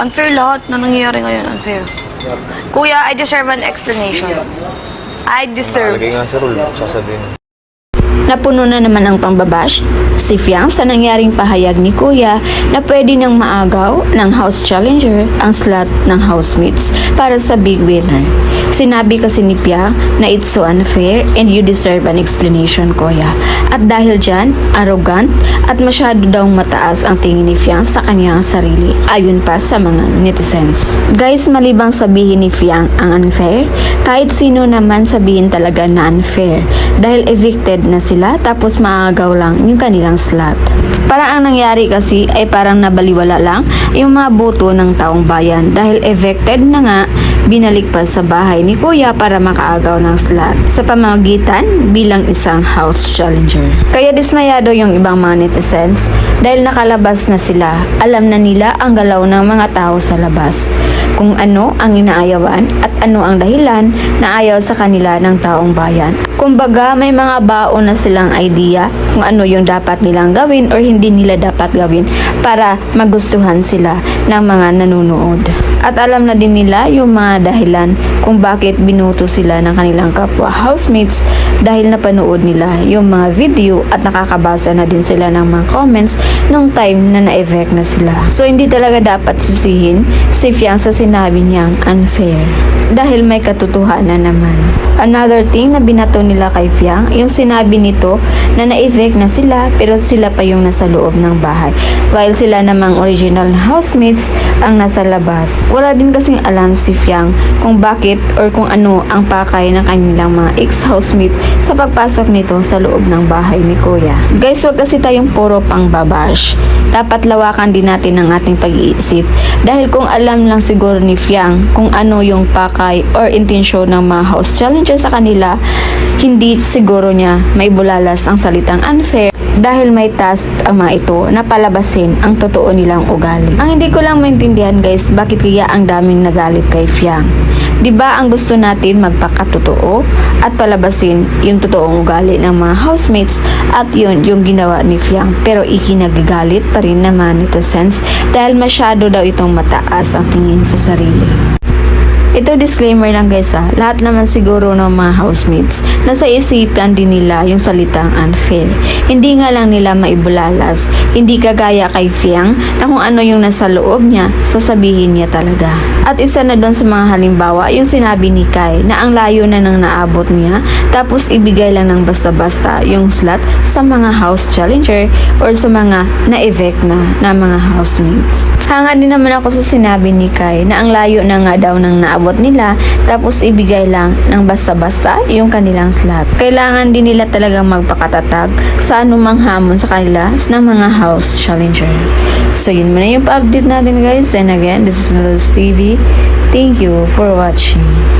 Unfair lahat na nangyayari ngayon. Unfair. Kuya, I deserve an explanation. I deserve. Nakalagay nga sa rule, sasabihin. Napuno na naman ang pambabash si Fiang sa nangyaring pahayag ni Kuya na pwede nang maagaw ng house challenger ang slot ng housemates para sa big winner. Sinabi kasi ni Fiang na it's so unfair and you deserve an explanation, Kuya. At dahil dyan, arrogant at masyado daw mataas ang tingin ni Fiang sa kanyang sarili ayon pa sa mga netizens. Guys, malibang sabihin ni Fiang ang unfair, kahit sino naman sabihin talaga na unfair dahil evicted na sila tapos maagaw lang yung kanilang slot. Parang ang nangyari kasi ay parang nabaliwala lang yung mga boto ng taong bayan dahil evicted na nga, binalik pa sa bahay ni Kuya para makaagaw ng slot sa pamamagitan bilang isang house challenger. Kaya dismayado yung ibang mga netizens dahil nakalabas na sila. Alam na nila ang galaw ng mga tao sa labas, kung ano ang inaayawan at ano ang dahilan na ayaw sa kanila ng taong bayan. Kumbaga, may mga baon na silang idea kung ano yung dapat nilang gawin or hindi nila dapat gawin para magustuhan sila ng mga nanonood. At alam na din nila yung mga dahilan kung bakit binuto sila ng kanilang kapwa housemates dahil napanood nila yung mga video at nakakabasa na din sila ng mga comments nung time na na-evict na sila. So, hindi talaga dapat sisihin si Fiang sa sinabi niyang unfair dahil may katotohanan naman. Another thing na binato nila kay Fiang, yung sinabi nito na na-evict na sila pero sila pa yung nasa loob ng bahay while sila namang original housemates ang nasa labas. Wala din kasing alam si Fiang kung bakit or kung ano ang pakay ng kanilang mga ex-housemate sa pagpasok nito sa loob ng bahay ni Kuya. Guys, wag kasi tayong puro pang babash. Dapat lawakan din natin ang ating pag-iisip dahil kung alam lang siguro ni Fiang kung ano yung pakay or intensyon ng mga house challenger sa kanila, hindi siguro niya may bulalas ang salitang unfair dahil may task ang mga ito na palabasin ang totoo nilang ugali. Ang hindi ko lang maintindihan guys, bakit kaya ang daming nagalit kay Fiang? Diba ang gusto natin magpakatotoo at palabasin yung totoong ugali ng mga housemates at yun yung ginawa ni Fiang, pero ikinagagalit pa rin ng mga netizens dahil masyado daw itong mataas ang tingin sa sarili. Ito disclaimer lang guys lahat naman siguro ng mga housemates nasa isipan din nila yung salitang unfair. Hindi nga lang nila maibulalas, hindi kagaya kay Fiang na kung ano yung nasa loob niya, sasabihin niya talaga. At isa na doon sa mga halimbawa yung sinabi ni Kai na ang layo na nang naabot niya tapos ibigay lang ng basta-basta yung slot sa mga house challenger or sa mga na-evict na mga housemates. Hanga din naman ako sa sinabi ni Kai na ang layo na nga daw nang naabot nila tapos ibigay lang ng basta-basta yung kanilang slot. Kailangan din nila talagang magpakatatag sa anumang hamon sa kanila ng mga house challenger. So yun muna yung pa-update natin guys, and again, this is Luz TV. Thank you for watching.